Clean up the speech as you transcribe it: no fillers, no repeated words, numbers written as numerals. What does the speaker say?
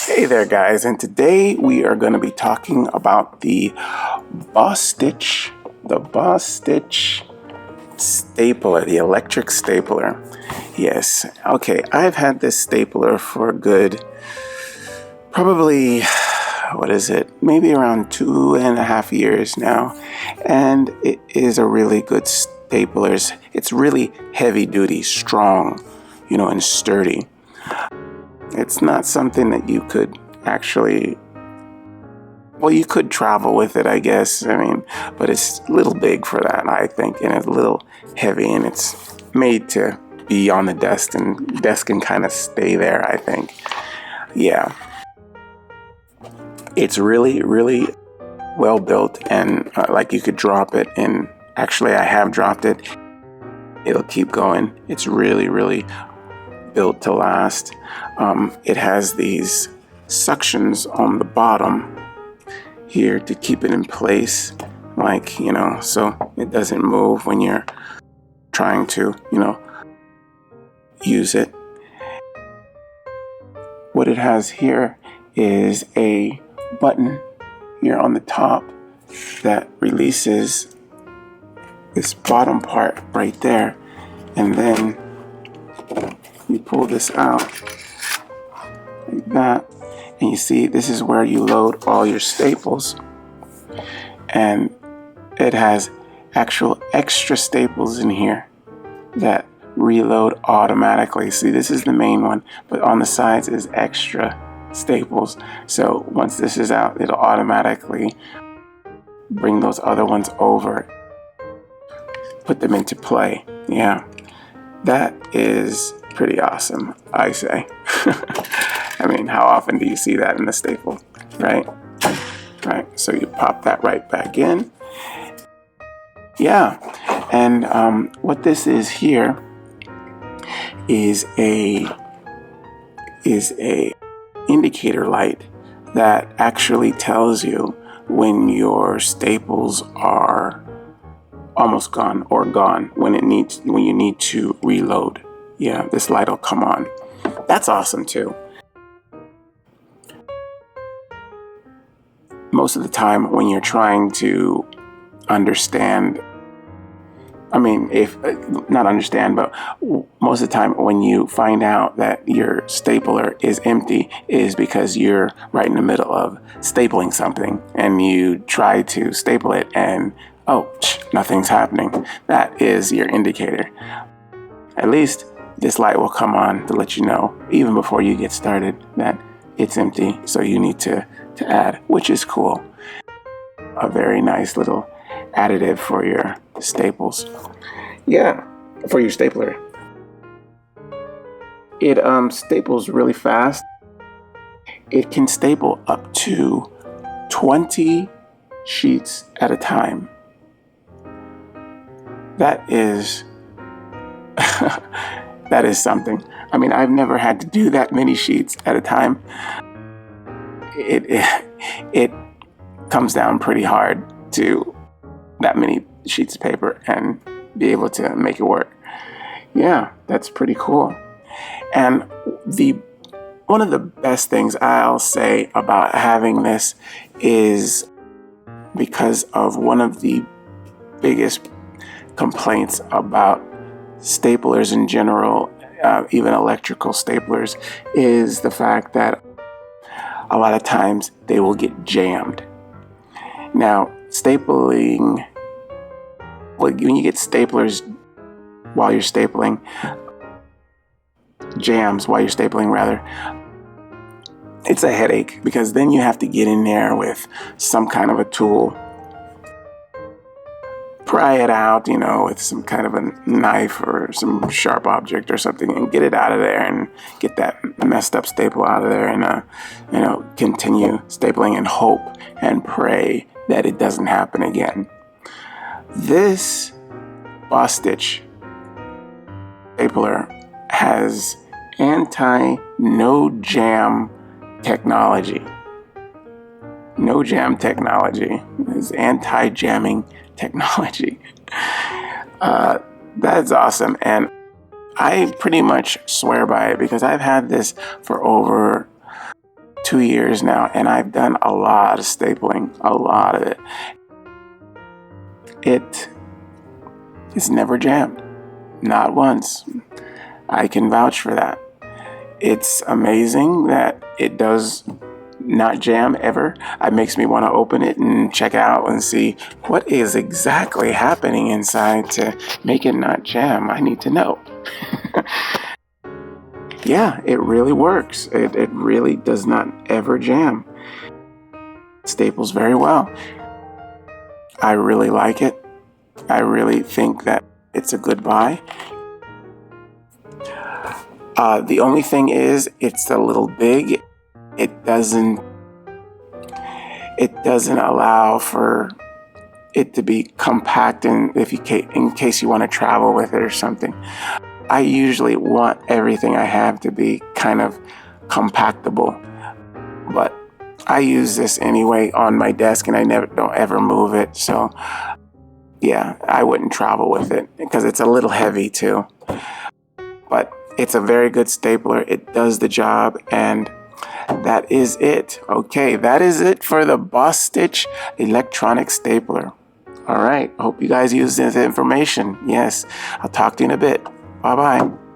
Hey there guys, and today we are going to be talking about the Bostitch stapler, the electric stapler. Yes, okay, I've had this stapler for a good, probably, maybe around 2.5 years now, and it is a really good stapler. It's really heavy duty, strong, and sturdy. It's not something that you could actually, well, you could travel with it, I guess. But it's a little big for that, I think, and it's a little heavy, and it's made to be on the desk and kind of stay there, I think. Yeah. It's really, really well built, and like you could drop it, and actually I have dropped it. It'll keep going. It's really, really built to last. It has these suctions on the bottom here to keep it in place, so it doesn't move when you're trying to, use it. What it has here is a button here on the top that releases this bottom part right there, and then you pull this out like that, and you see this is where you load all your staples, and it has actual extra staples in here that reload automatically. See, this is the main one, but on the sides is extra staples, so once this is out, it'll automatically bring those other ones over, put them into play. Yeah, that is pretty awesome, I say. How often do you see that in the staple, right? Right, so you pop that right back in. Yeah, and what this is here is a indicator light that actually tells you when your staples are almost gone or gone, when you need to reload. Yeah, this light will come on. That's awesome too. Most of the time when you're trying to understand, most of the time when you find out that your stapler is empty is because you're right in the middle of stapling something and you try to staple it and nothing's happening. That is your indicator. At least this light will come on to let you know, even before you get started, that it's empty, so you need to add, which is cool. A very nice little additive for your staples. Yeah, for your stapler. It staples really fast. It can staple up to 20 sheets at a time. That is that is something. I've never had to do that many sheets at a time. It comes down pretty hard to that many sheets of paper and be able to make it work. Yeah, that's pretty cool. And one of the best things I'll say about having this is because of one of the biggest complaints about staplers in general, even electrical staplers, is the fact that a lot of times they will get jammed. Now, stapling, when you get staplers while you're stapling, jams while you're stapling rather, it's a headache, because then you have to get in there with some kind of a tool, pry it out, with some kind of a knife or some sharp object or something, and get it out of there and get that messed up staple out of there, and continue stapling and hope and pray that it doesn't happen again. This Bostitch stapler has no-jam technology. No-jam technology. It's anti-jamming technology. That's awesome, and I pretty much swear by it, because I've had this for over 2 years now, and I've done a lot of stapling, a lot of it. It's never jammed, not once. I can vouch for that. It's amazing that it does not jam ever. It makes me want to open it and check out and see what is exactly happening inside to make it not jam. I need to know. Yeah, it really works. It really does not ever jam. It staples very well. I really like it. I really think that it's a good buy. The only thing is, it's a little big. It doesn't allow for it to be compact, and in case you want to travel with it or something. I usually want everything I have to be kind of compactable, but I use this anyway on my desk, and I don't ever move it. So yeah, I wouldn't travel with it because it's a little heavy too. But it's a very good stapler. It does the job, and that is it. Okay, that is it for the Bostitch electronic stapler. All right, hope you guys use this information. Yes, I'll talk to you in a bit. Bye-bye.